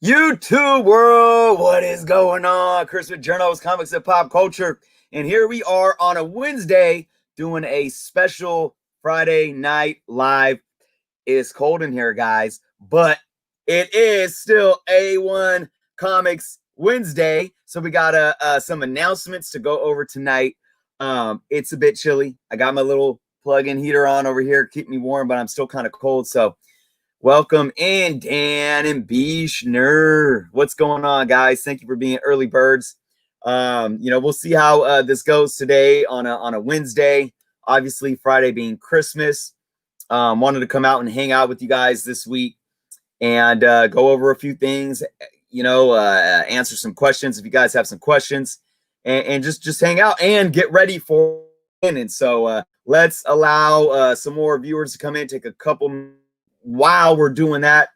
YouTube world, what is going on? Chris with Journals, Comics, and Pop Culture. And here we are on a Wednesday doing a special Friday night live. It's cold in here, guys, but it is still A1 Comics Wednesday. So we got some announcements to go over tonight. It's a bit chilly. I got my little plug-in heater on over here, keep me warm, but I'm still kind of cold. So welcome in, Dan and Bishner. What's going on, guys? Thank you for being early birds. We'll see how this goes today on a Wednesday. Obviously, Friday being Christmas. Wanted to come out and hang out with you guys this week and go over a few things. Answer some questions if you guys have some questions, and just hang out and get ready for it. And so let's allow some more viewers to come in. Take a couple. While we're doing that,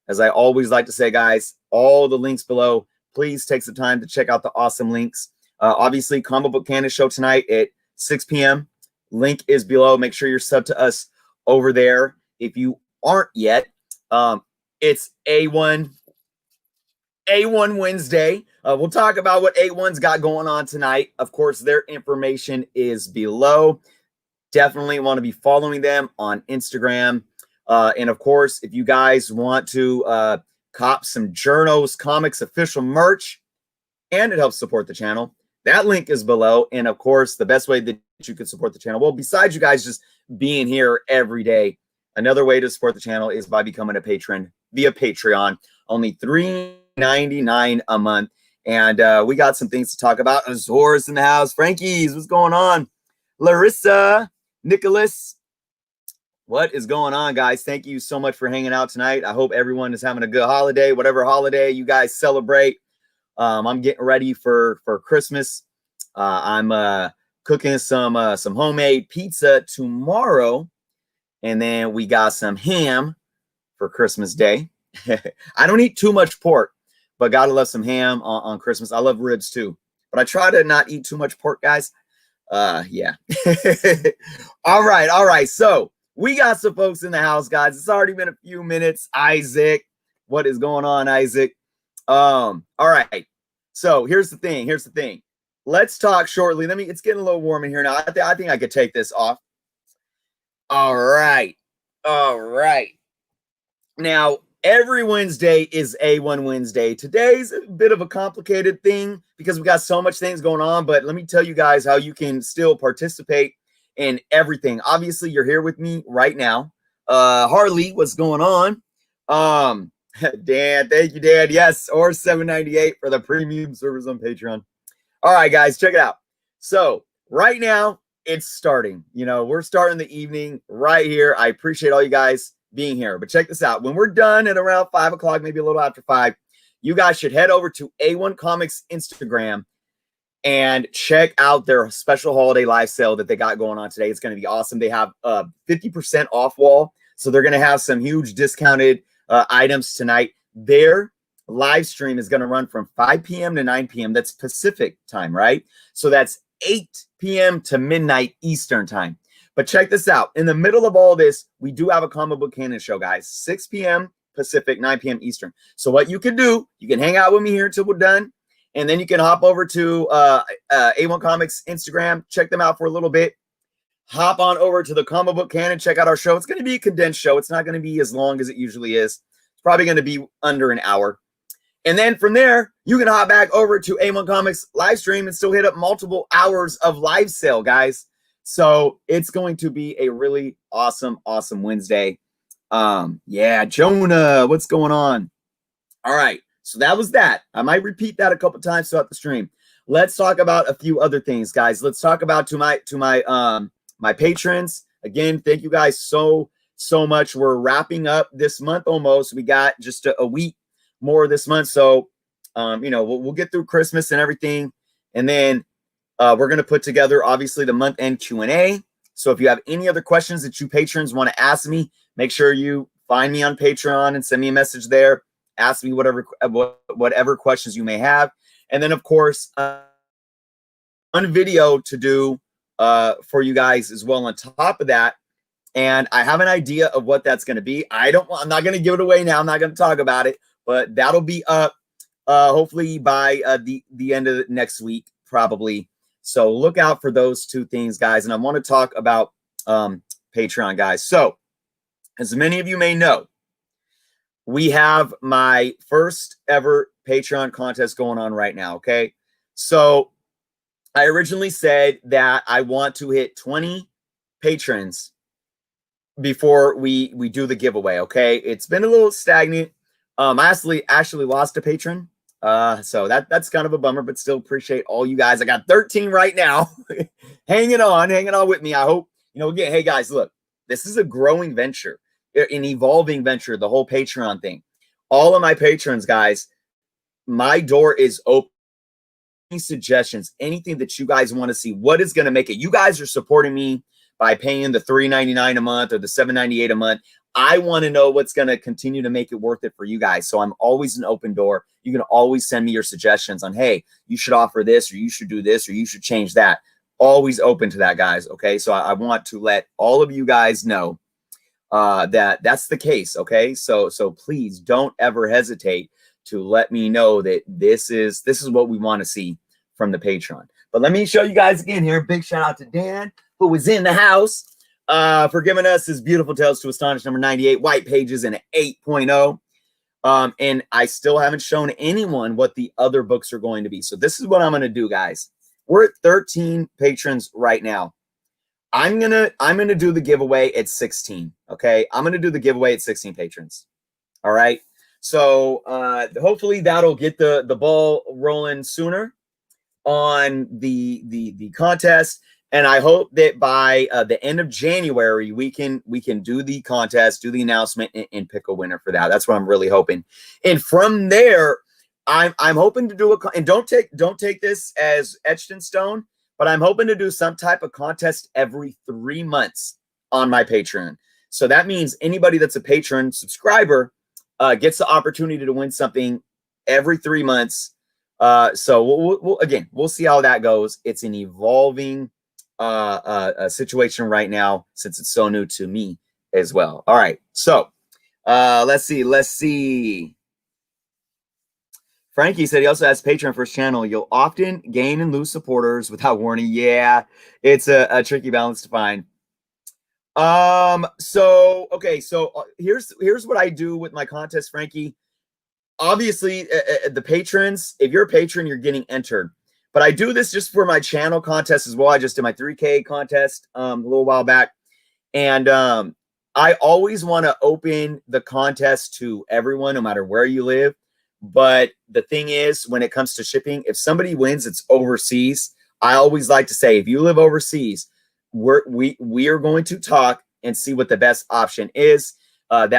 as I always like to say, guys, all the links below, please take some time to check out the awesome links. Obviously, Comic Book Canon show tonight at 6 p.m. Link is below. Make sure you're subbed to us over there. If you aren't yet, it's A1 Wednesday. We'll talk about what A1's got going on tonight. Of course, their information is below. Definitely want to be following them on Instagram. And of course, if you guys want to cop some Journos Comics official merch, and it helps support the channel, that link is below. And of course, the best way that you could support the channel, well, besides you guys just being here every day, another way to support the channel is by becoming a patron via Patreon. Only $3.99 a month. And we got some things to talk about. Azor's in the house. Frankie's, what's going on? Larissa, Nicholas. What is going on, guys? Thank you so much for hanging out tonight. I hope everyone is having a good holiday, whatever holiday you guys celebrate. I'm getting ready for Christmas. I'm cooking some homemade pizza tomorrow, and then we got some ham for Christmas Day. I don't eat too much pork, but gotta love some ham on Christmas. I love ribs too, but I try to not eat too much pork, guys. Yeah. All right. So we got some folks in the house, guys. It's already been a few minutes. Isaac, what is going on, Isaac? All right. So here's the thing. Let's talk shortly. It's getting a little warm in here now. I think I could take this off. All right. Now, every Wednesday is A1 Wednesday. Today's a bit of a complicated thing because we got so much things going on, but let me tell you guys how you can still participate in everything. Obviously, you're here with me right now. Harley, what's going on? Dan, thank you, Dan. Yes, or $7.98 for the premium service on Patreon. All right, guys, check it out. So right now, it's starting. We're starting the evening right here. I appreciate all you guys being here. But check this out. When we're done at around 5 o'clock, maybe a little after 5, you guys should head over to A1 Comics Instagram and check out their special holiday live sale that they got going on today. It's going to be awesome. They have a 50% off wall. So they're going to have some huge discounted items tonight. Their live stream is going to run from 5 p.m. to 9 p.m. That's Pacific time, right? So that's 8 p.m. to midnight Eastern time. But check this out. In the middle of all this, we do have a Comic Book Canon show, guys. 6 p.m. Pacific, 9 p.m. Eastern. So what you can do, you can hang out with me here until we're done. And then you can hop over to A1 Comics Instagram, check them out for a little bit. Hop on over to the Comic Book Canon, check out our show. It's going to be a condensed show. It's not going to be as long as it usually is. It's probably going to be under an hour. And then from there, you can hop back over to A1 Comics live stream and still hit up multiple hours of live sale, guys. So it's going to be a really awesome Wednesday. Yeah, Jonah, what's going on? All right. So that was that. I might repeat that a couple times throughout the stream. Let's talk about a few other things, guys. Let's talk about my patrons. Again, thank you guys so much. We're wrapping up this month almost. We got just a week more this month. So, we'll get through Christmas and everything. And then we're going to put together, obviously, the month-end Q&A. So if you have any other questions that you patrons want to ask me, make sure you find me on Patreon and send me a message there. Ask me whatever questions you may have. And then, of course, one video to do for you guys as well on top of that. And I have an idea of what that's going to be. I'm not going to give it away now. I'm not going to talk about it. but that'll be up hopefully by the end of next week, probably. So look out for those two things, guys. And I want to talk about Patreon, guys. So as many of you may know, we have my first ever Patreon contest going on right now, okay? So I originally said that I want to hit 20 patrons before we do the giveaway, okay? It's been a little stagnant. I actually lost a patron. So that's kind of a bummer, but still appreciate all you guys. I got 13 right now hanging on with me. I hope, again, hey guys, look, this is a growing venture, an evolving venture, the whole Patreon thing. All of my patrons, guys, my door is open. Any suggestions, anything that you guys want to see, what is going to make it? You guys are supporting me by paying the $3.99 a month or the $7.98 a month. I want to know what's going to continue to make it worth it for you guys. So I'm always an open door. You can always send me your suggestions on, hey, you should offer this, or you should do this, or you should change that. Always open to that, guys. Okay. So I want to let all of you guys know that that's the case. Okay. So please don't ever hesitate to let me know that this is what we want to see from the Patreon. But let me show you guys again here. Big shout out to Dan, who was in the house, for giving us his beautiful Tales to Astonish number 98, White Pages, and an 8.0. And I still haven't shown anyone what the other books are going to be. So this is what I'm going to do, guys. We're at 13 patrons right now. I'm gonna do the giveaway at 16. Okay, I'm gonna do the giveaway at 16 patrons. All right. So hopefully that'll get the ball rolling sooner on the contest, and I hope that by the end of January we can do the contest, do the announcement, and pick a winner for that. That's what I'm really hoping. And from there, I'm hoping to do and don't take this as etched in stone, but I'm hoping to do some type of contest every 3 months on my Patreon. So that means anybody that's a patron subscriber gets the opportunity to win something every 3 months. So we'll see how that goes. It's an evolving situation right now, since it's so new to me as well. All right. So let's see. Frankie said he also has Patreon for his channel. You'll often gain and lose supporters without warning. Yeah, it's a tricky balance to find. So here's what I do with my contest, Frankie. Obviously, the patrons, if you're a patron, you're getting entered. But I do this just for my channel contest as well. I just did my 3K contest a little while back. And I always want to open the contest to everyone, no matter where you live. But the thing is, when it comes to shipping, if somebody wins, it's overseas. I always like to say, if you live overseas, we are going to talk and see what the best option is. And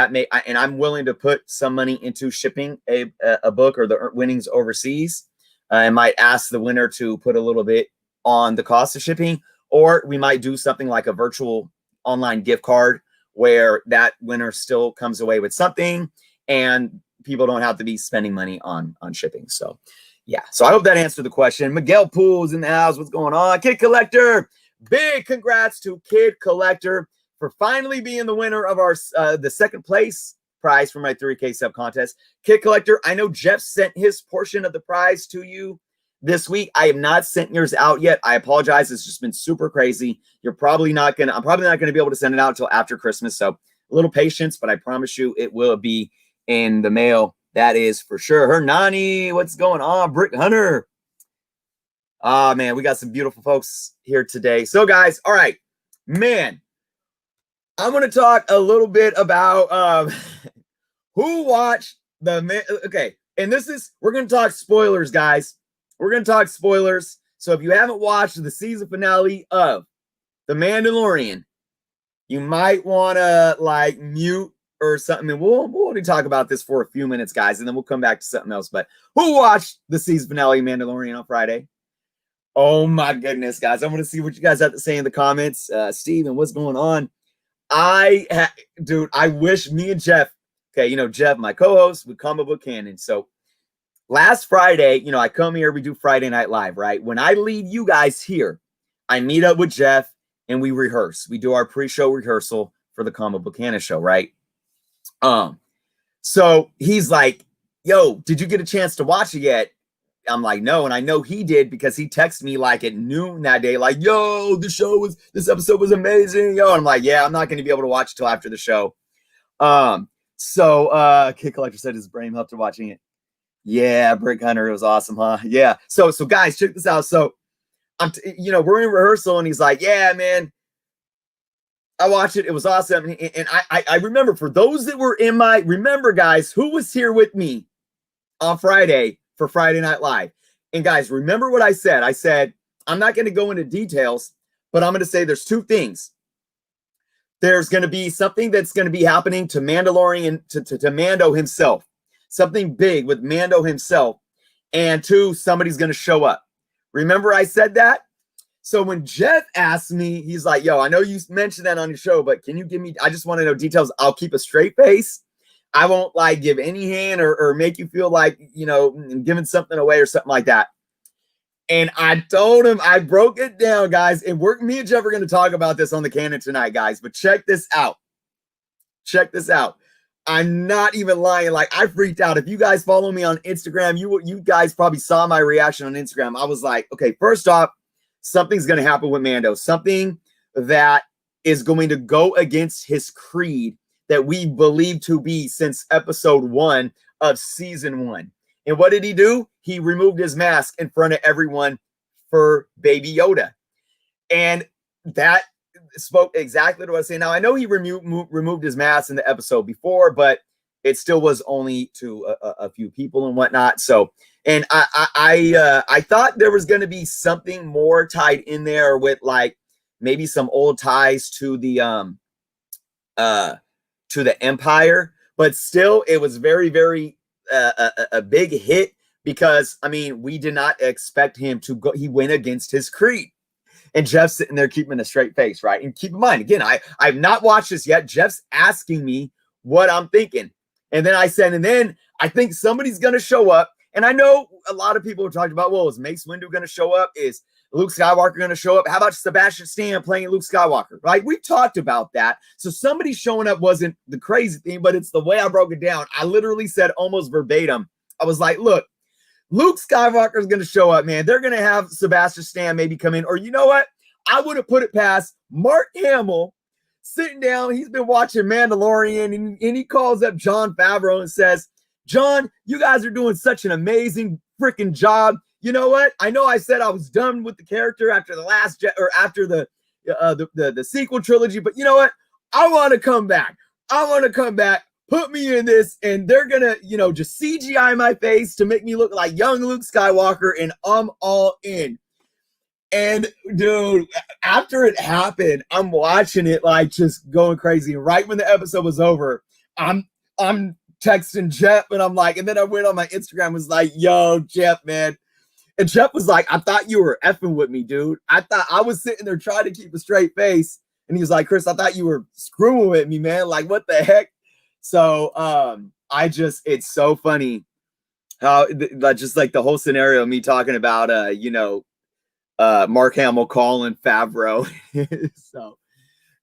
I'm willing to put some money into shipping a book or the winnings overseas. I might ask the winner to put a little bit on the cost of shipping, or we might do something like a virtual online gift card where that winner still comes away with something and people don't have to be spending money on shipping. So yeah, so I hope that answered the question. Miguel Pools in the house. What's going on? Kid Collector, big congrats to Kid Collector for finally being the winner of our the second place prize for my 3K sub contest. Kid Collector, I know Jeff sent his portion of the prize to you this week. I have not sent yours out yet. I apologize. It's just been super crazy. I'm probably not gonna be able to send it out until after Christmas. So a little patience, but I promise you it will be in the mail. That is for sure. Hernani, what's going on? Brick Hunter. Ah, man, we got some beautiful folks here today. So guys, all right, man, I'm going to talk a little bit about who watched okay. And we're going to talk spoilers, guys. We're going to talk spoilers. So if you haven't watched the season finale of The Mandalorian, you might want to mute or something. And we'll only talk about this for a few minutes, guys, and then we'll come back to something else. But who watched the season finale of Mandalorian on Friday? Oh my goodness, guys. I want to see what you guys have to say in the comments. Steven, what's going on? Dude, I wish me and Jeff, okay, Jeff, my co-host with Comic Book Canon. So last Friday, I come here, we do Friday Night Live, right? When I leave you guys here, I meet up with Jeff and we rehearse. We do our pre-show rehearsal for the Comic Book Canon show, right? So he's like, yo, did you get a chance to watch it yet? I'm like, no. And I know he did because he texted me like at noon that day, like, yo, this episode was amazing. Yo, and I'm like, yeah, I'm not going to be able to watch it till after the show. Kid Collector said his brain helped her watching it. Yeah, Brick Hunter, it was awesome, huh? Yeah. So guys, check this out. So we're in rehearsal and he's like, yeah, man, I watched it. It was awesome. And I remember, for those that were remember, guys, who was here with me on Friday for Friday Night Live. And guys, remember what I said. I said, I'm not going to go into details, but I'm going to say there's two things. There's going to be something that's going to be happening to Mandalorian, to Mando himself. Something big with Mando himself. And two, somebody's going to show up. Remember I said that? So when Jeff asked me, he's like, yo, I know you mentioned that on your show, but can you give me, I just want to know details. I'll keep a straight face. I won't like give any hand or make you feel like, giving something away or something like that. And I told him, I broke it down, guys. And me and Jeff are going to talk about this on the Canon tonight, guys. But check this out. Check this out. I'm not even lying. Like, I freaked out. If you guys follow me on Instagram, you guys probably saw my reaction on Instagram. I was like, okay, first off, something's going to happen with Mando. Something that is going to go against his creed that we believe to be since episode 1 of season 1. And what did he do? He removed his mask in front of everyone for Baby Yoda. And that spoke exactly to what I was saying. Now, I know he removed his mask in the episode before, but it still was only to a few people and whatnot. So, and I thought there was going to be something more tied in there with like maybe some old ties to the Empire, but still it was very, very a big hit because, I mean, we did not expect him to go. He went against his creed. And Jeff's sitting there keeping a straight face, right? And keep in mind, again, I've not watched this yet. Jeff's asking me what I'm thinking. And then I said, and then I think somebody's going to show up. And I know a lot of people are talking about, well, is Mace Windu going to show up? Is Luke Skywalker going to show up? How about Sebastian Stan playing Luke Skywalker? Right? We talked about that. So somebody showing up wasn't the crazy thing, but it's the way I broke it down. I literally said almost verbatim. I was like, look, Luke Skywalker is going to show up, man. They're going to have Sebastian Stan maybe come in. Or you know what? I would have put it past Mark Hamill sitting down. He's been watching Mandalorian, and he calls up Jon Favreau and says, John, you guys are doing such an amazing freaking job. You know what? I know I said I was done with the character after the last after the sequel trilogy, but you know what? I want to come back. I want to come back. Put me in this, and they're gonna, just CGI my face to make me look like young Luke Skywalker, and I'm all in. And dude, after it happened, I'm watching it like just going crazy. Right when the episode was over, I'm texting Jeff, and I'm like, and then I went on my Instagram, was like, yo, Jeff, man. And Jeff was like, I thought you were effing with me, dude. I thought I was sitting there trying to keep a straight face. And he was like, Chris, I thought you were screwing with me, man. Like, what the heck? So it's so funny how just like the whole scenario of me talking about, Mark Hamill calling Favreau. So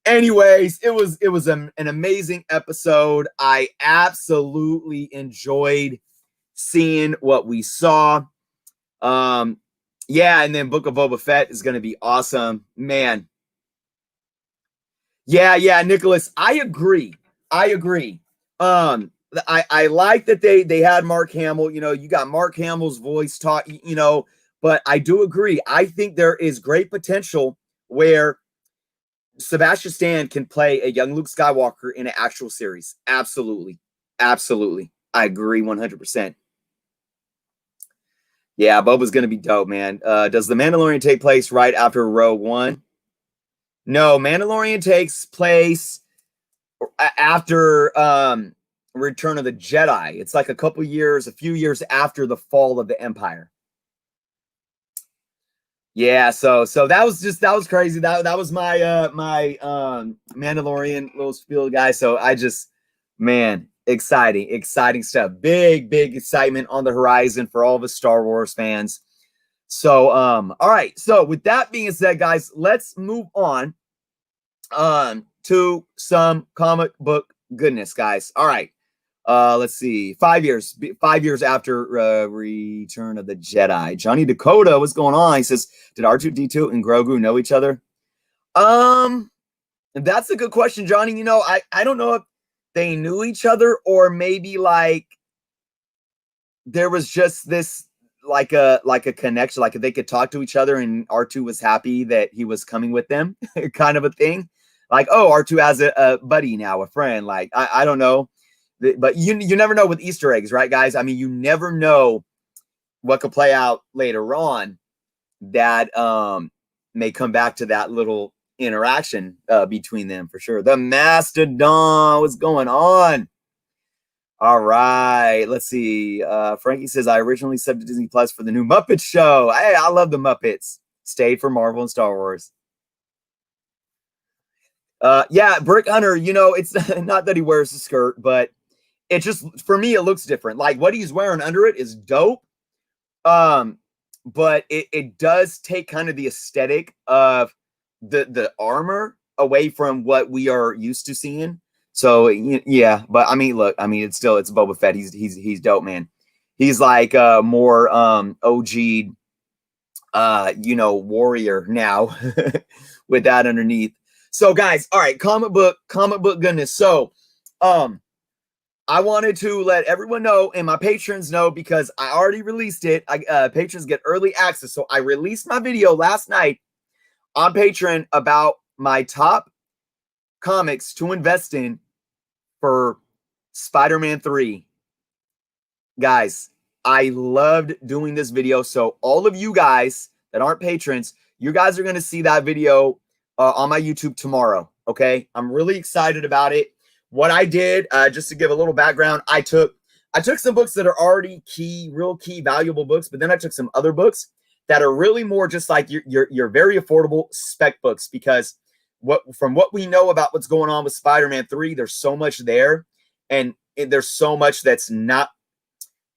anyways, it was an amazing episode. I absolutely enjoyed seeing what we saw. Yeah, and then Book of Boba Fett is going to be awesome, man. Yeah, Nicholas, I agree. I like that they had Mark Hamill. You got Mark Hamill's voice taught. But I do agree. I think there is great potential where Sebastian Stan can play a young Luke Skywalker in an actual series. Absolutely. I agree 100%. Yeah, Boba's going to be dope, man. Does The Mandalorian take place right after Rogue One? No, Mandalorian takes place after Return of the Jedi. It's like a few years after the fall of the Empire. Yeah, so that was crazy. That was my Mandalorian little spiel, guys. So man, exciting stuff. Big excitement on the horizon for all of us Star Wars fans. So all right. So with that being said, guys, let's move on to some comic book goodness, guys. All right. Let's see, 5 years, 5 years after Return of the Jedi. Johnny Dakota, what's going on? He says, did R2D2 and Grogu know each other? That's a good question, Johnny. You know, I don't know if they knew each other or maybe like there was just this like a connection, like they could talk to each other and R2 was happy that he was coming with them, kind of a thing. Like, oh, R2 has a buddy now, a friend. Like, I don't know. But you never know with Easter eggs, right, guys? I mean, you never know what could play out later on that may come back to that little interaction between them for sure. The Mastodon, what's going on? All right, let's see. Frankie says, I originally subbed to Disney Plus for the new Muppet Show. Hey, I love the Muppets. Stayed for Marvel and Star Wars. Yeah, Brick Hunter, you know, it's not that he wears a skirt, but it just, for me, it looks different. Like what he's wearing under it is dope. But it does take kind of the aesthetic of the armor away from what we are used to seeing. So yeah, but I mean, look, I mean, it's Boba Fett. He's dope, man. He's like more OG, you know, warrior now with that underneath. So guys, all right, comic book goodness. So I wanted to let everyone know and my patrons know because I already released it. Patrons get early access. So I released my video last night on Patreon about my top comics to invest in for Spider-Man 3. Guys, I loved doing this video. So all of you guys that aren't patrons, you guys are going to see that video on my YouTube tomorrow. Okay. I'm really excited about it. What I did, just to give a little background, I took some books that are already real key, valuable books, but then I took some other books that are really more just like your very affordable spec books, because from what we know about what's going on with Spider-Man 3, there's so much there, and there's so much that's not,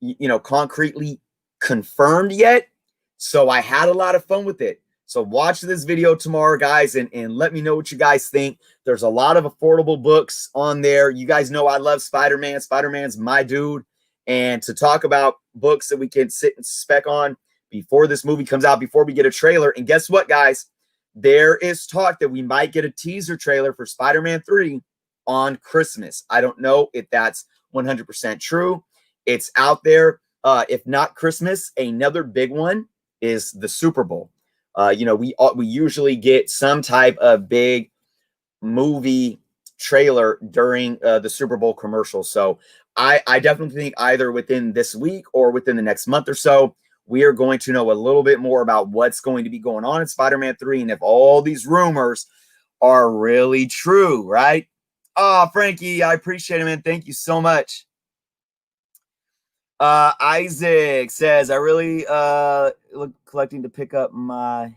you know, concretely confirmed yet. So I had a lot of fun with it. So watch this video tomorrow, guys, and let me know what you guys think. There's a lot of affordable books on there. You guys know I love Spider-Man. Spider-Man's my dude. And to talk about books that we can sit and spec on before this movie comes out, before we get a trailer. And guess what, guys? There is talk that we might get a teaser trailer for Spider-Man 3 on Christmas. I don't know if that's 100% true. It's out there. If not Christmas, another big one is the Super Bowl. You know, we usually get some type of big movie trailer during the Super Bowl commercial. So I definitely think either within this week or within the next month or so, we are going to know a little bit more about what's going to be going on in Spider-Man 3 and if all these rumors are really true, right? Oh, Frankie, I appreciate it, man. Thank you so much. Isaac says, I really look collecting to pick up my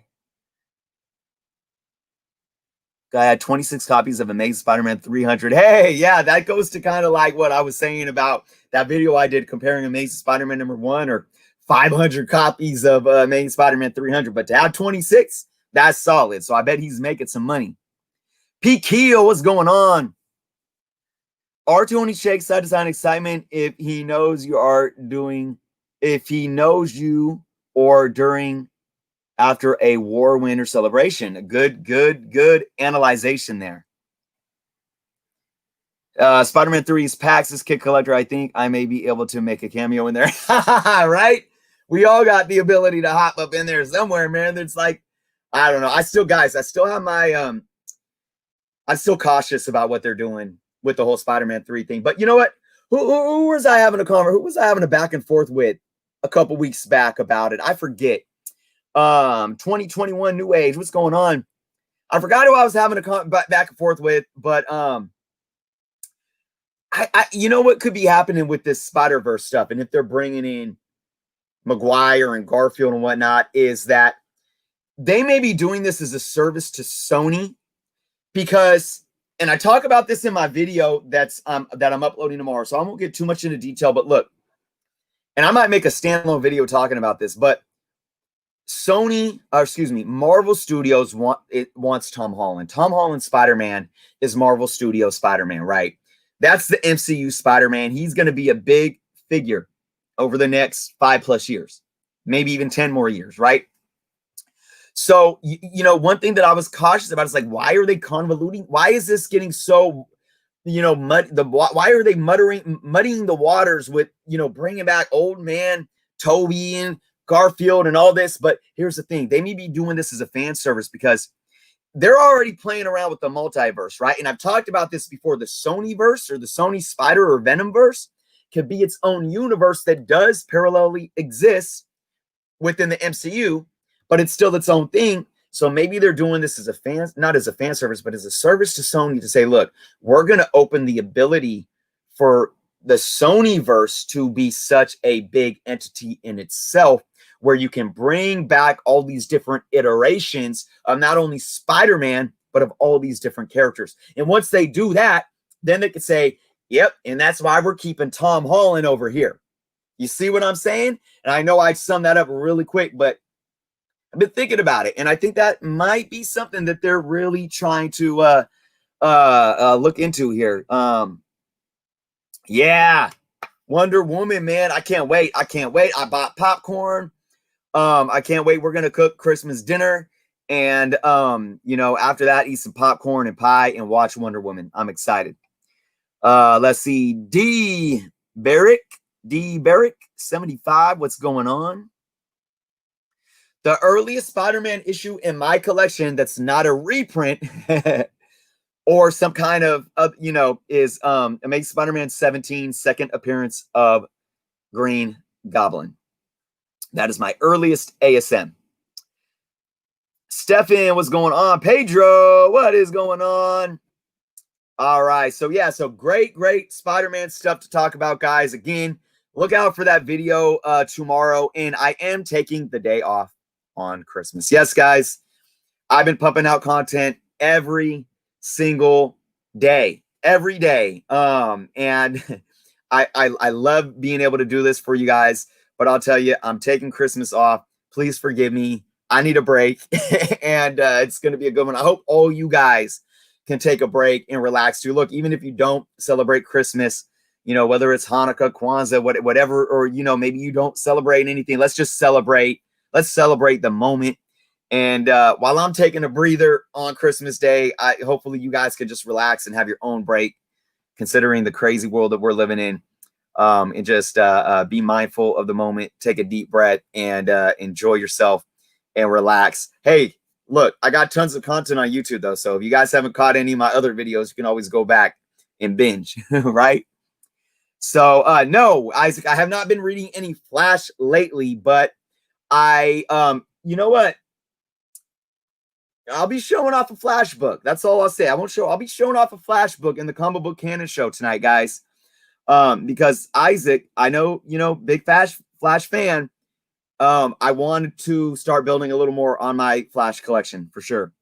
guy had 26 copies of Amazing Spider-Man 300. Hey, yeah, that goes to kind of like what I was saying about that video I did comparing Amazing Spider-Man #1 or 500 copies of Amazing Spider-Man 300. But to have 26, that's solid. So I bet he's making some money. Pete Keel, what's going on? R2 only shakes side to side excitement if he knows you are doing, if he knows you or during, after a war win or celebration. A good analyzation there. Spider-Man 3's Pax's Kid Collector. I think I may be able to make a cameo in there. Right? We all got the ability to hop up in there somewhere, man. It's like, I don't know. I still have my, I'm still cautious about what they're doing with the whole Spider-Man 3 thing. But you know what? Who was I having a back and forth with a couple weeks back about it? I forget. 2021 New Age. What's going on? I forgot who I was having a back and forth with, but you know what could be happening with this Spider-Verse stuff, and if they're bringing in Maguire and Garfield and whatnot, is that they may be doing this as a service to Sony, because, and I talk about this in my video that I'm uploading tomorrow, so I won't get too much into detail, but look, and I might make a standalone video talking about this, but Marvel Studios wants Tom Holland. Tom Holland Spider-Man is Marvel Studios Spider-Man, right? That's the MCU Spider-Man. He's going to be a big figure over the next 5+ years, maybe even 10 more years, right? So, you know, one thing that I was cautious about is like, why are they convoluting? Why is this getting so, you know, why are they muddying the waters with, you know, bringing back old man Toby and Garfield and all this? But here's the thing. They may be doing this as a fan service because they're already playing around with the multiverse, right? And I've talked about this before. The Sony verse or the Sony Spider or Venom verse could be its own universe that does parallelly exist within the MCU, but it's still its own thing. So maybe they're doing this as a fan, not as a fan service, but as a service to Sony to say, look, we're going to open the ability for the Sony verse to be such a big entity in itself, where you can bring back all these different iterations of not only Spider-Man, but of all these different characters. And once they do that, then they could say, yep, and that's why we're keeping Tom Holland over here. You see what I'm saying? And I know I summed that up really quick, but I've been thinking about it. And I think that might be something that they're really trying to look into here. Yeah, Wonder Woman, man. I can't wait. I can't wait. I bought popcorn. I can't wait. We're going to cook Christmas dinner. And, you know, after that, eat some popcorn and pie and watch Wonder Woman. I'm excited. Let's see. D. Barrick, 75. What's going on? The earliest Spider-Man issue in my collection that's not a reprint or some kind of you know, is Amazing Spider-Man 17, second appearance of Green Goblin. That is my earliest ASM. Stefan, what's going on? Pedro, what is going on? All right. So, yeah. So, great Spider-Man stuff to talk about, guys. Again, look out for that video tomorrow. And I am taking the day off on Christmas. Yes, guys. I've been pumping out content every single day. Every day. And I love being able to do this for you guys. But I'll tell you, I'm taking Christmas off. Please forgive me. I need a break. And it's going to be a good one. I hope all you guys can take a break and relax too. Look, even if you don't celebrate Christmas, you know, whether it's Hanukkah, Kwanzaa, whatever, or, you know, maybe you don't celebrate anything. Let's just celebrate. Let's celebrate the moment. And while I'm taking a breather on Christmas Day, hopefully you guys can just relax and have your own break, considering the crazy world that we're living in. And just be mindful of the moment, take a deep breath, and enjoy yourself and relax. Hey, look, I got tons of content on YouTube, though. So if you guys haven't caught any of my other videos, you can always go back and binge, right? So, no, Isaac, I have not been reading any Flash lately, but you know what? I'll be showing off a Flash book. That's all I'll say. I'll be showing off a Flash book in the Comic Book Canon show tonight, guys. Because Isaac, I know, you know, big Flash fan. I wanted to start building a little more on my Flash collection for sure.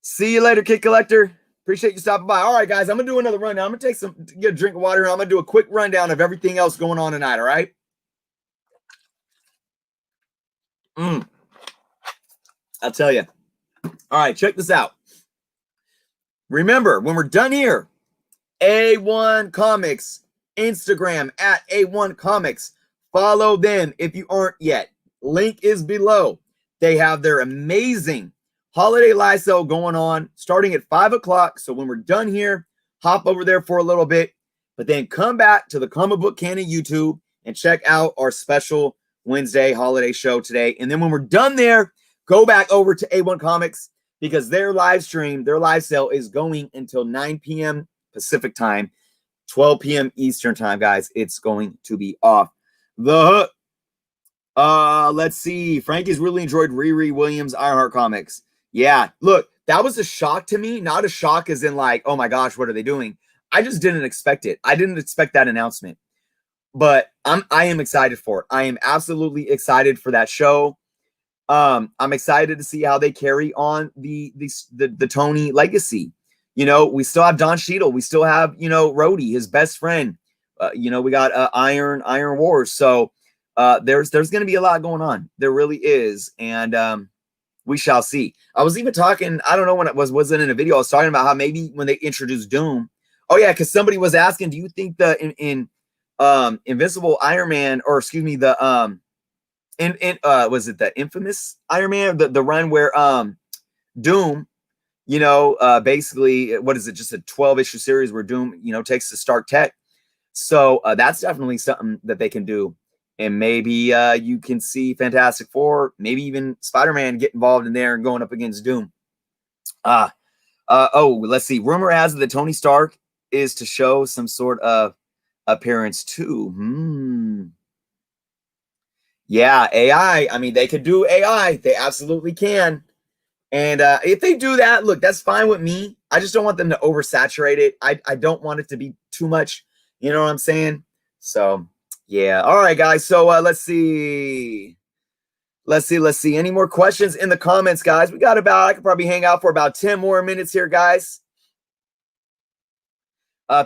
See you later, Kid Collector. Appreciate you stopping by. All right, guys, I'm gonna do another rundown. I'm gonna get a drink of water, and I'm gonna do a quick rundown of everything else going on tonight. All right. I'll tell you. All right, check this out. Remember, when we're done here, A1 Comics, Instagram at A1 Comics. Follow them if you aren't yet. Link is below. They have their amazing holiday live sale going on starting at 5 o'clock. So when we're done here, hop over there for a little bit, but then come back to the Comic Book Canon YouTube and check out our special Wednesday holiday show today. And then when we're done there, go back over to A1 Comics because their live stream, their live sale is going until 9 p.m. Pacific time, 12 p.m. Eastern time, guys. It's going to be off the hook. Let's see. Frankie's really enjoyed Riri Williams' Ironheart Comics. Yeah, look, that was a shock to me. Not a shock as in like, oh my gosh, what are they doing? I just didn't expect it. I didn't expect that announcement. But I am excited for it. I am absolutely excited for that show. I'm excited to see how they carry on the Tony legacy. You know, we still have Don Cheadle. We still have, you know, Rhodey, his best friend. You know, we got Iron Wars. So there's going to be a lot going on. There really is. And we shall see. I was even talking, I don't know when it wasn't in a video. I was talking about how maybe when they introduced Doom. Oh yeah, because somebody was asking, do you think the Invincible Iron Man, or excuse me, the was it the infamous Iron Man, the run where Doom, you know, basically, what is it, just a 12-issue series where Doom, you know, takes the Stark Tech. So that's definitely something that they can do. And maybe you can see Fantastic Four, maybe even Spider-Man get involved in there and going up against Doom. Oh, let's see. Rumor has it that Tony Stark is to show some sort of appearance too. Yeah, AI. I mean, they could do AI. They absolutely can. And if they do that, look, that's fine with me. I just don't want them to oversaturate it. I don't want it to be too much. You know what I'm saying? So, yeah. All right, guys. So let's see. Let's see. Any more questions in the comments, guys? We got about, I could probably hang out for about 10 more minutes here, guys.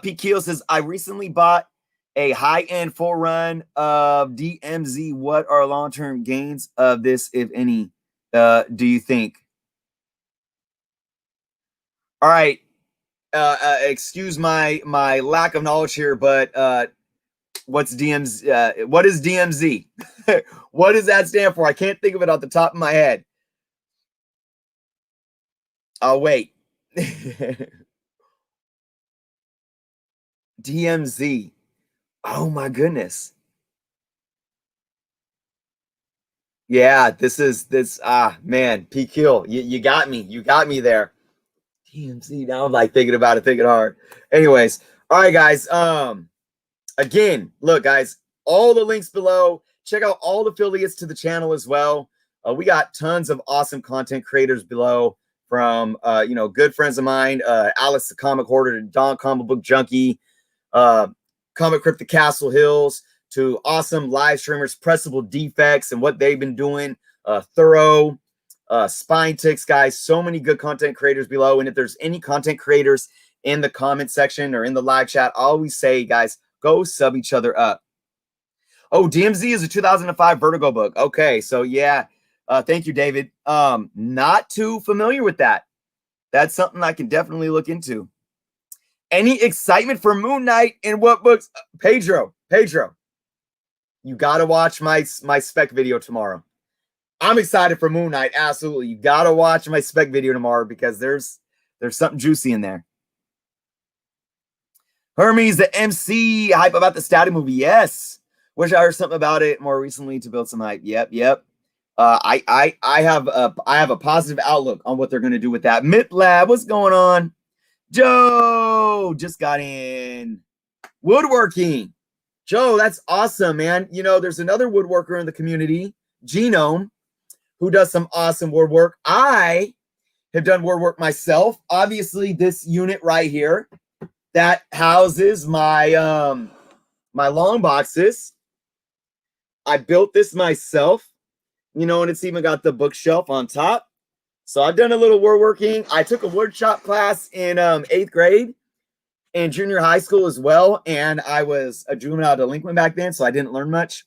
Pete Keel says, I recently bought a high-end full run of DMZ. What are long-term gains of this, if any, do you think? All right. Excuse my lack of knowledge here, but what's DMZ? What is DMZ? What does that stand for? I can't think of it off the top of my head. Oh, wait. DMZ. Oh my goodness. Yeah, this. Man, PQ, you got me. You got me there. DMZ. Now I'm like thinking about it, thinking hard. Anyways, all right, guys. Again, look, guys, all the links below. Check out all the affiliates to the channel as well. We got tons of awesome content creators below, from you know, good friends of mine, Alex the Comic Hoarder, Don Comic Book Junkie, Comic Crypt the Castle Hills, to awesome live streamers, Pressable Defects, and what they've been doing, Thoro, Spine Ticks, guys. So many good content creators below. And if there's any content creators in the comment section or in the live chat, I always say, guys, go sub each other up. Oh, DMZ is a 2005 Vertigo book. Okay, so yeah, thank you, David. Not too familiar with that. That's something I can definitely look into. Any excitement for Moon Knight and what books? Pedro, you got to watch my spec video tomorrow. I'm excited for Moon Knight. Absolutely. You got to watch my spec video tomorrow, because there's something juicy in there. Hermes, the MC, hype about the Static movie. Yes. Wish I heard something about it more recently to build some hype. Yep. I have a positive outlook on what they're going to do with that. MitLab, what's going on? Joe just got in. Woodworking. Joe, that's awesome, man. You know, there's another woodworker in the community, Genome, who does some awesome woodwork. I have done woodwork myself. Obviously, this unit right here that houses my my long boxes, I built this myself, you know, and it's even got the bookshelf on top. So I've done a little woodworking. I took a wood shop class in 8th grade and junior high school as well. And I was a juvenile delinquent back then, so I didn't learn much.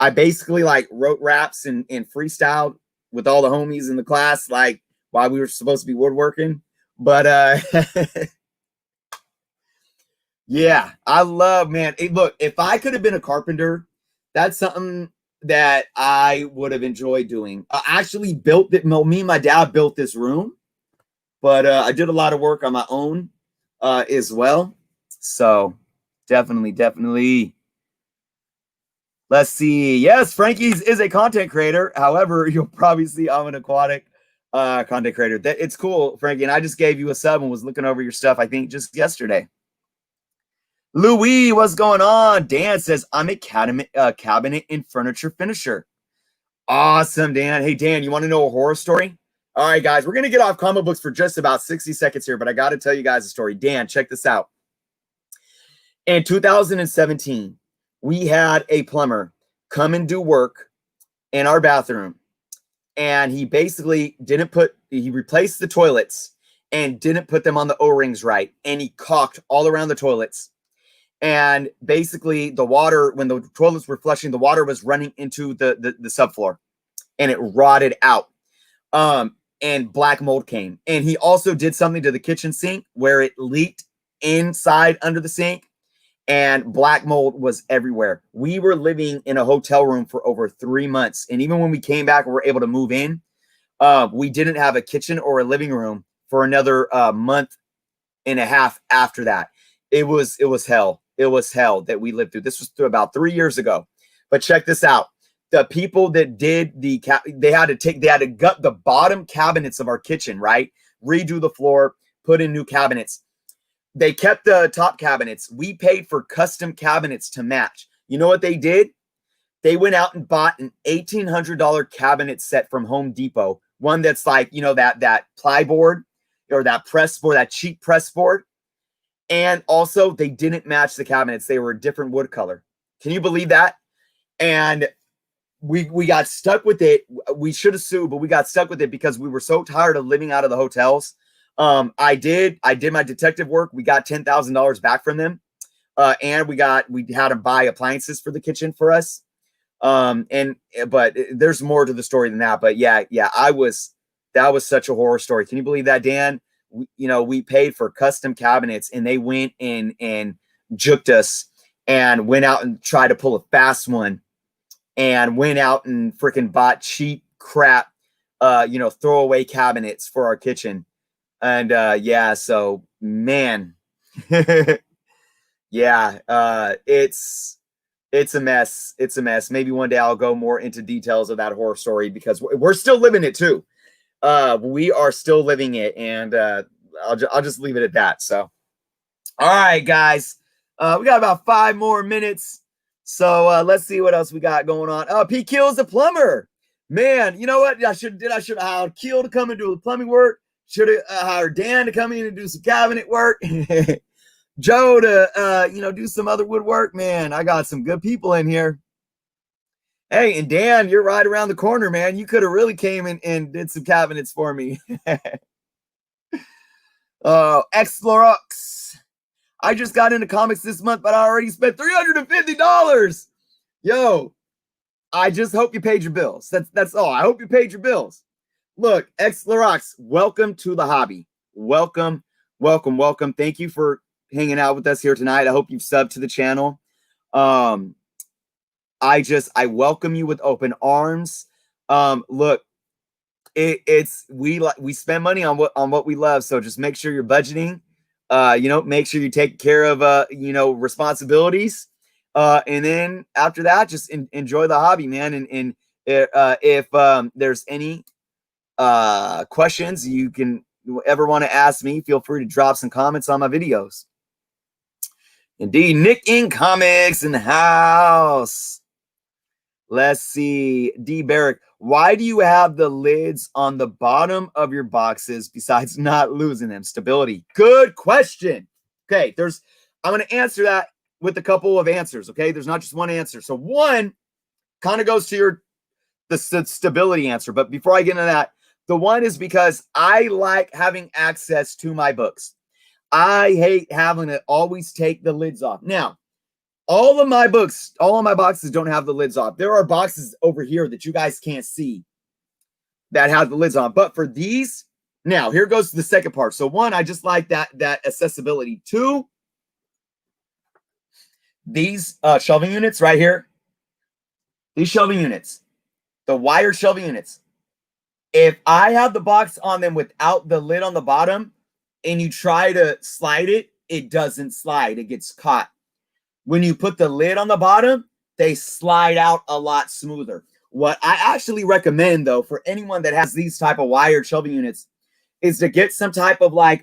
I basically like wrote raps and freestyled with all the homies in the class, like while we were supposed to be woodworking. But yeah, I love, man. Hey, look, if I could have been a carpenter, that's something that I would have enjoyed doing. I actually built it. Me and my dad built this room, but I did a lot of work on my own as well. So definitely. Let's see. Yes, Frankie's is a content creator. However, you'll probably see I'm an aquatic content creator. It's cool, Frankie. And I just gave you a sub and was looking over your stuff, I think, just yesterday. Louis, what's going on? Dan says, I'm a cabinet and furniture finisher. Awesome, Dan. Hey, Dan, you want to know a horror story? All right, guys, we're going to get off comic books for just about 60 seconds here, but I got to tell you guys a story. Dan, check this out. In 2017, we had a plumber come and do work in our bathroom, and he basically he replaced the toilets and didn't put them on the O-rings right, and he caulked all around the toilets. And basically the water, when the toilets were flushing, the water was running into the subfloor, and it rotted out. And black mold came. And he also did something to the kitchen sink where it leaked inside under the sink, and black mold was everywhere. We were living in a hotel room for over 3 months. And even when we came back and were able to move in, we didn't have a kitchen or a living room for another month and a half after that. It was hell. It was hell that we lived through. This was about 3 years ago. But check this out. The people that did they had to gut the bottom cabinets of our kitchen, right? Redo the floor, put in new cabinets. They kept the top cabinets. We paid for custom cabinets to match. You know what they did? They went out and bought an $1,800 cabinet set from Home Depot. One that's like, you know, that plyboard or that press board, that cheap press board. And also they didn't match the cabinets. They were a different wood color. Can you believe that? And we got stuck with it. We should have sued, but we got stuck with it because we were so tired of living out of the hotels. I did my detective work. We got $10,000 back from them. And we had to buy appliances for the kitchen for us. But there's more to the story than that. But yeah, that was such a horror story. Can you believe that, Dan? We paid for custom cabinets and they went in and juked us and went out and tried to pull a fast one and went out and freaking bought cheap crap, throwaway cabinets for our kitchen. And, so man, yeah, it's a mess. It's a mess. Maybe one day I'll go more into details of that horror story because we're still living it too. We are still living it, and I'll just leave it at that. So, all right, guys, we got about 5 more minutes. So let's see what else we got going on. P Kills the plumber. Man, you know what? I should have hired Keel to come and do the plumbing work. Should have hired Dan to come in and do some cabinet work. Joe to do some other woodwork. Man, I got some good people in here. Hey, and Dan, you're right around the corner, man. You could have really came in and did some cabinets for me. X-Lorox. I just got into comics this month, but I already spent $350. Yo, I just hope you paid your bills. That's all. I hope you paid your bills. Look, X-Lorox, welcome to the hobby. Welcome, welcome, welcome. Thank you for hanging out with us here tonight. I hope you've subbed to the channel. I welcome you with open arms. Look, we spend money on what we love. So just make sure you're budgeting, make sure you take care of, responsibilities. And then after that, just enjoy the hobby, man. And if there's any questions you can ever want to ask me, feel free to drop some comments on my videos. Indeed, Nick in Comics in the house. Let's see. D. Barrick, why do you have the lids on the bottom of your boxes besides not losing them? Stability. Good question. Okay, I'm going to answer that with a couple of answers, okay? There's not just one answer. So one kind of goes to the stability answer. But before I get into that, the one is because I like having access to my books. I hate having to always take the lids off. Now, all of my boxes don't have the lids off. There are boxes over here that you guys can't see that have the lids on. But for these, now here goes the second part. So one, I just like that accessibility. Two, these shelving units right here, these shelving units, the wired shelving units, if I have the box on them without the lid on the bottom and you try to slide it, it doesn't slide. It gets caught. When you put the lid on the bottom, they slide out a lot smoother. What I actually recommend, though, for anyone that has these type of wired shelving units is to get some type of like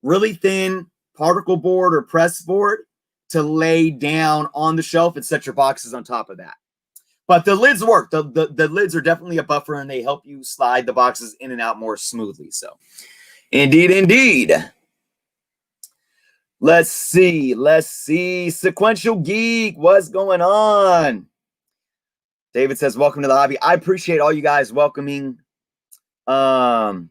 really thin particle board or press board to lay down on the shelf and set your boxes on top of that. But the lids work. The lids are definitely a buffer, and they help you slide the boxes in and out more smoothly. So, indeed. Let's see. Sequential Geek, what's going on? David says, welcome to the hobby. I appreciate all you guys welcoming the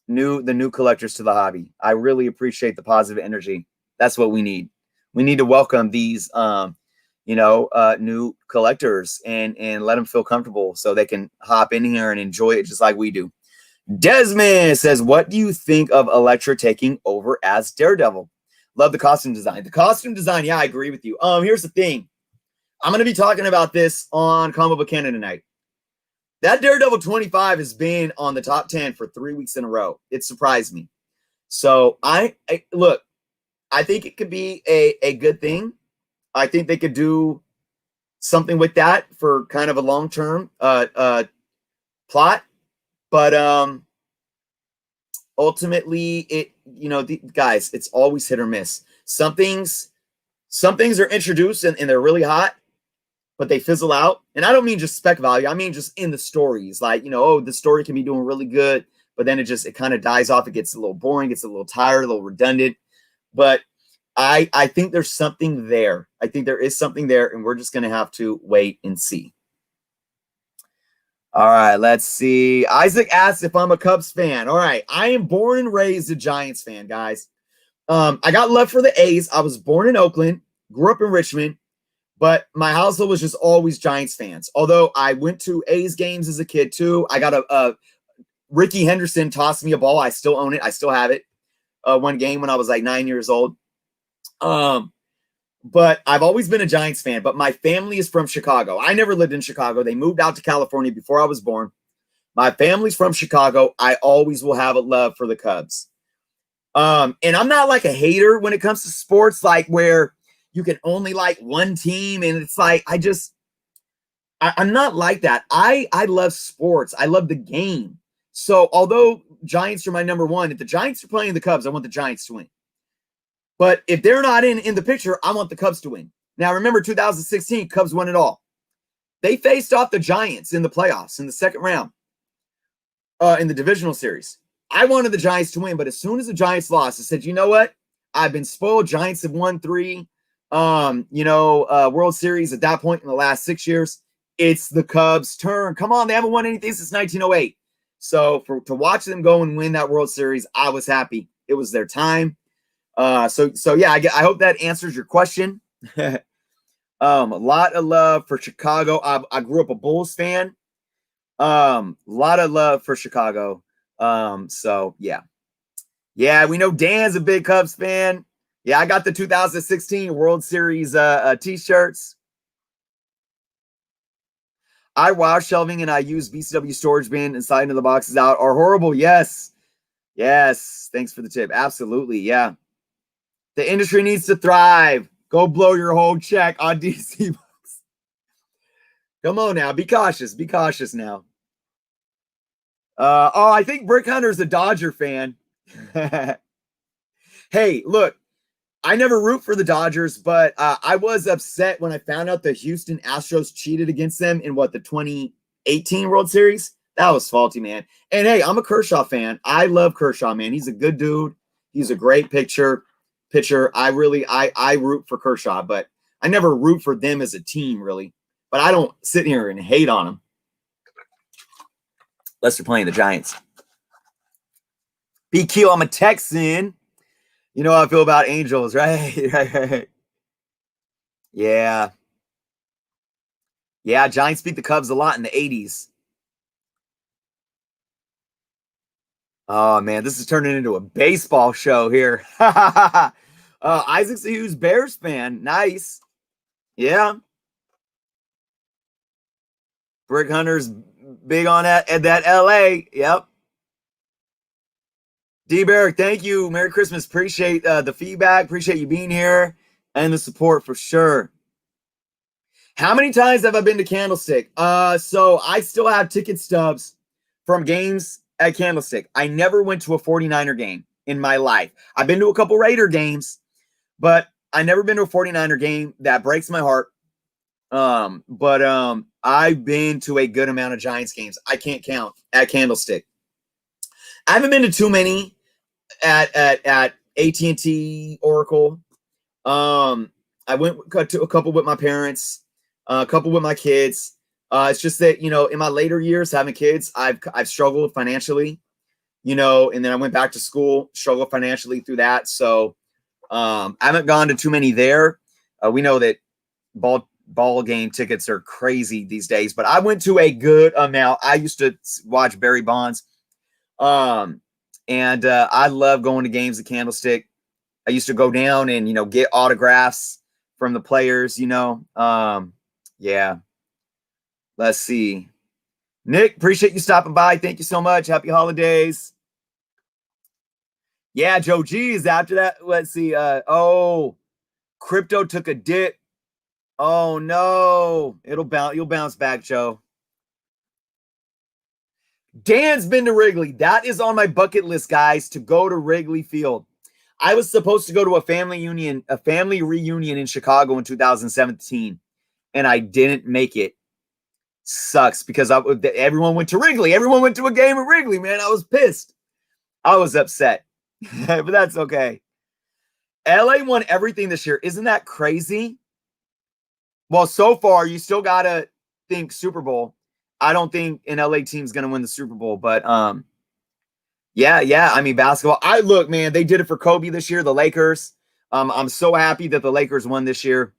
new collectors to the hobby. I really appreciate the positive energy. That's what we need. We need to welcome these new collectors and let them feel comfortable so they can hop in here and enjoy it just like we do. Desmond says, what do you think of Elektra taking over as Daredevil? Love the costume design. The costume design, yeah, I agree with you. Here's the thing. I'm going to be talking about this on Comic Book Canon tonight. That Daredevil 25 has been on the top 10 for 3 weeks in a row. It surprised me. So look, I think it could be a good thing. I think they could do something with that for kind of a long-term plot. But ultimately, guys, it's always hit or miss. Some things are introduced and they're really hot, but they fizzle out. And I don't mean just spec value. I mean just in the stories. Like, the story can be doing really good, but then it kind of dies off. It gets a little boring, gets a little tired, a little redundant. But I think there's something there. I think there is something there, and we're just going to have to wait and see. All right, let's see. Isaac asks if I'm a Cubs fan. All right, I am born and raised a Giants fan, guys. I got love for the A's. I was born in Oakland, grew up in Richmond, but my household was just always Giants fans. Although I went to A's games as a kid too. I got Ricky Henderson tossed me a ball. I still own it. I still have it. One game when I was like 9 years old. But I've always been a Giants fan, but my family is from Chicago. I never lived in Chicago. They moved out to California before I was born. My family's from Chicago. I always will have a love for the Cubs. And I'm not like a hater when it comes to sports, like where you can only like one team. And it's like, I'm not like that. I love sports. I love the game. So although Giants are my number one, if the Giants are playing the Cubs, I want the Giants to win. But if they're not in the picture, I want the Cubs to win. Now, remember 2016, Cubs won it all. They faced off the Giants in the playoffs in the second round in the divisional series. I wanted the Giants to win, but as soon as the Giants lost, I said, you know what? I've been spoiled. Giants have won 3 World Series at that point in the last 6 years. It's the Cubs' turn. Come on, they haven't won anything since 1908. So to watch them go and win that World Series, I was happy. It was their time. So yeah, I hope that answers your question. A lot of love for Chicago. I grew up a Bulls fan. A lot of love for Chicago. So yeah. Yeah, we know Dan's a big Cubs fan. Yeah, I got the 2016 World Series t-shirts. I wash shelving and I use BCW storage bin and sliding the boxes out are horrible. Yes. Yes. Thanks for the tip. Absolutely. Yeah. The industry needs to thrive. Go blow your whole check on DC books. Come on now. Be cautious. Be cautious now. I think Brick Hunter's a Dodger fan. Hey, look, I never root for the Dodgers, but I was upset when I found out the Houston Astros cheated against them in the 2018 World Series. That was faulty, man. And hey, I'm a Kershaw fan. I love Kershaw, man. He's a good dude. He's a great pitcher. I root for Kershaw, but I never root for them as a team, really. But I don't sit here and hate on them. Unless they're playing the Giants. BQ, I'm a Texan. You know how I feel about Angels, right? Right. Yeah. Yeah, Giants beat the Cubs a lot in the 80s. Oh, man, this is turning into a baseball show here. Isaac's a huge Bears fan. Nice. Yeah. Brick Hunter's big on that at that LA. Yep. D. Barrick, thank you. Merry Christmas. Appreciate the feedback. Appreciate you being here and the support for sure. How many times have I been to Candlestick? So I still have ticket stubs from games at Candlestick. I never went to a 49er game in my life. I've been to a couple Raider games, but I never been to a 49er game. That breaks my heart. But I've been to a good amount of Giants games. I can't count at Candlestick. I haven't been to too many at AT&T Oracle. I went to a couple with my parents, a couple with my kids. It's just that, in my later years having kids, I've struggled financially, and then I went back to school, struggled financially through that. So I haven't gone to too many there. We know that ball game tickets are crazy these days, but I went to a good amount. I used to watch Barry Bonds. And I love going to games at Candlestick. I used to go down and, get autographs from the players, yeah. Let's see. Nick, appreciate you stopping by. Thank you so much. Happy holidays. Yeah, Joe G is after that. Let's see. Crypto took a dip. Oh no. You'll bounce back, Joe. Dan's been to Wrigley. That is on my bucket list, guys, to go to Wrigley Field. I was supposed to go to a family reunion in Chicago in 2017, and I didn't make it. Sucks because everyone went to Wrigley. Everyone went to a game at Wrigley, man. I was pissed. I was upset, but that's okay. LA won everything this year. Isn't that crazy? Well, so far, you still got to think Super Bowl. I don't think an LA team's going to win the Super Bowl, but yeah. I mean, basketball. Look, man, they did it for Kobe this year, the Lakers. I'm so happy that the Lakers won this year.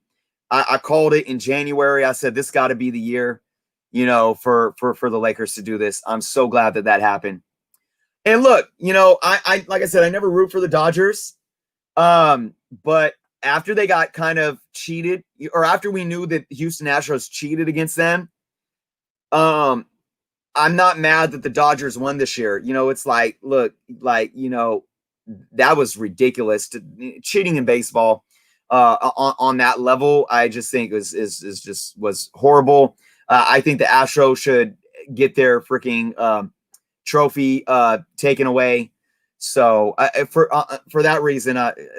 I called it in January. I said this got to be the year, for the Lakers to do this. I'm so glad that happened. And look, I like I said, I never root for the Dodgers. But after they got kind of cheated, or after we knew that Houston Astros cheated against them, I'm not mad that the Dodgers won this year. It's like, look, that was ridiculous. Cheating in baseball on that level, I just think was horrible. I think the Astros should get their freaking trophy taken away. So for that reason,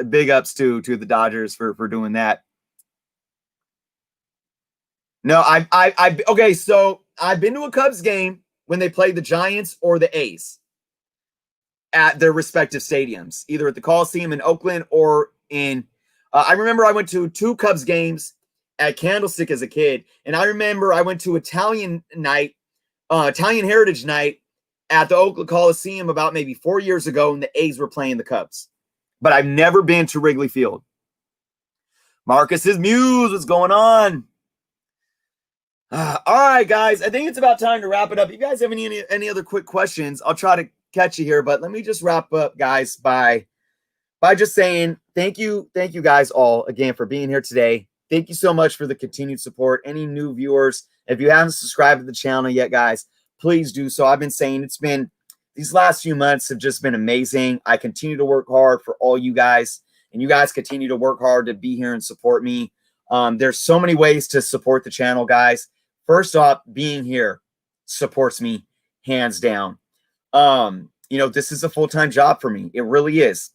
big ups to the Dodgers for doing that. No, okay. So I've been to a Cubs game when they played the Giants or the A's at their respective stadiums, either at the Coliseum in Oakland or in. I remember I went to 2 Cubs games at Candlestick as a kid, and I remember I went to Italian Heritage Night at the Oakland Coliseum about maybe 4 years ago, and the A's were playing the Cubs. But I've never been to Wrigley Field. Marcus's Muse, what's going on? All right, guys. I think it's about time to wrap it up. If you guys have any other quick questions, I'll try to catch you here. But let me just wrap up, guys, by just saying thank you guys all again for being here today. Thank you so much for the continued support. Any new viewers, if you haven't subscribed to the channel yet, guys, please do so. I've been saying these last few months have just been amazing. I continue to work hard for all you guys, and you guys continue to work hard to be here and support me. There's so many ways to support the channel, guys. First off, being here supports me hands down. This is a full-time job for me. It really is.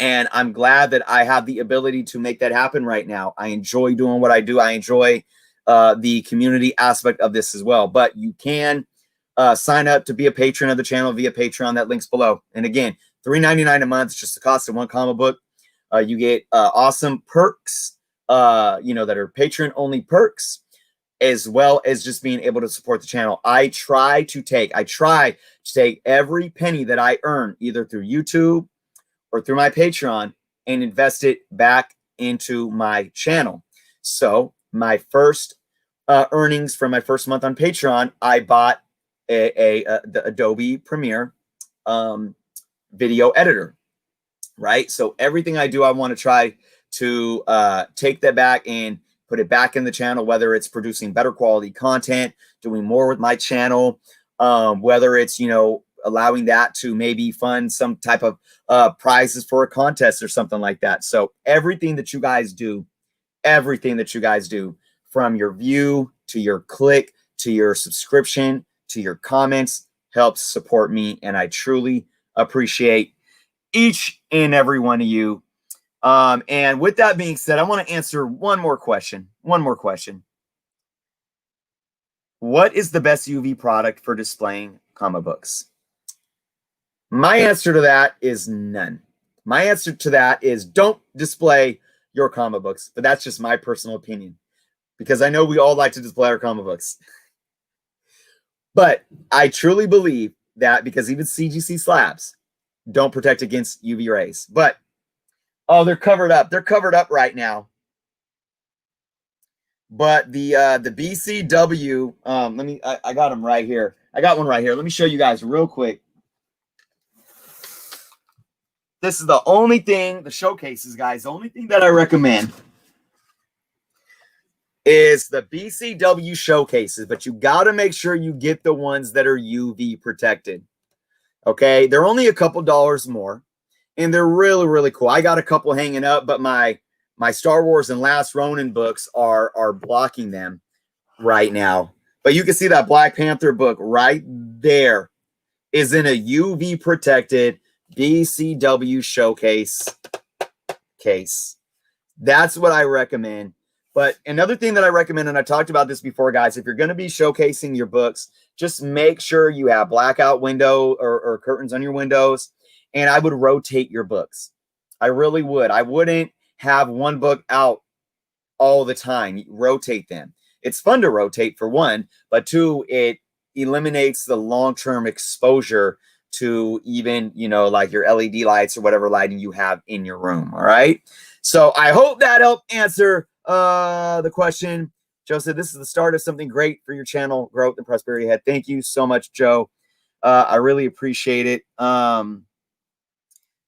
And I'm glad that I have the ability to make that happen right now. I enjoy doing what I do. I enjoy the community aspect of this as well. But you can sign up to be a patron of the channel via Patreon. That link's below. And again, $3.99 a month. It's just the cost of one comic book. You get awesome perks, that are patron-only perks, as well as just being able to support the channel. I try to take every penny that I earn, either through YouTube or through my Patreon, and invest it back into my channel. So my first earnings from my first month on Patreon, I bought the Adobe Premiere video editor, right? So everything I do, I want to try to take that back and put it back in the channel, whether it's producing better quality content, doing more with my channel, whether it's, allowing that to maybe fund some type of prizes for a contest or something like that. So everything that you guys do, from your view to your click to your subscription to your comments, helps support me. And I truly appreciate each and every one of you. And with that being said, I want to answer one more question. What is the best UV product for displaying comic books? My answer to that is none. My answer to that is don't display your comic books, but that's just my personal opinion, because I know we all like to display our comic books. But I truly believe that, because even CGC slabs don't protect against UV rays. But oh, they're covered up. They're covered up right now. But the BCW, I got them right here. I got one right here. Let me show you guys real quick. This is the only thing, the showcases, guys, the only thing that I recommend is the BCW showcases, but you got to make sure you get the ones that are UV protected. Okay, they're only a couple dollars more, and they're really, really cool. I got a couple hanging up, but my Star Wars and Last Ronin books are blocking them right now. But you can see that Black Panther book right there is in a UV protected BCW showcase case. That's what I recommend. But another thing that I recommend, and I talked about this before, guys, if you're going to be showcasing your books, just make sure you have blackout window or curtains on your windows. And I would rotate your books. I really would. I wouldn't have one book out all the time. Rotate them. It's fun to rotate, for one, but two, it eliminates the long-term exposure to even, you know, like your LED lights or whatever lighting you have in your room. All right. So I hope that helped answer the question. Joe said, this is the start of something great for your channel growth and prosperity ahead. Thank you so much, Joe. I really appreciate it.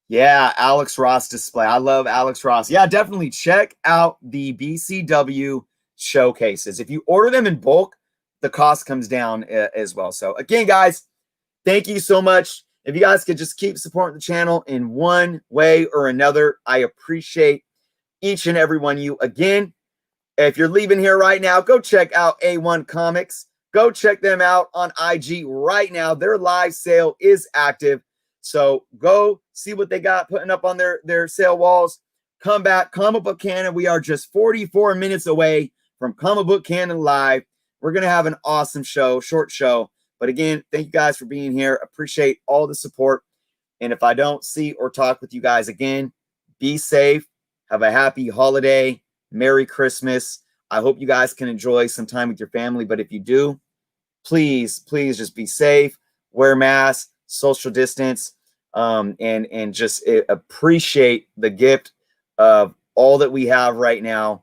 Yeah, Alex Ross display. I love Alex Ross. Yeah, definitely check out the BCW showcases. If you order them in bulk, the cost comes down as well. So again, guys, thank you so much. If you guys could just keep supporting the channel in one way or another, I appreciate each and every one of you. Again, if you're leaving here right now, go check out A1 Comics. Go check them out on IG right now. Their live sale is active. So go see what they got putting up on their sale walls. Come back, Comic Book Canon. We are just 44 minutes away from Comic Book Canon Live. We're going to have an awesome show, short show. But again, thank you guys for being here. Appreciate all the support. And if I don't see or talk with you guys again, be safe. Have a happy holiday. Merry Christmas. I hope you guys can enjoy some time with your family. But if you do, please just be safe. Wear masks, social distance, and just appreciate the gift of all that we have right now,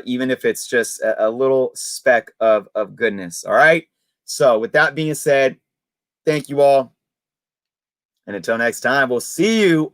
even if it's just a little speck of goodness. All right. So with that being said, thank you all. And until next time, we'll see you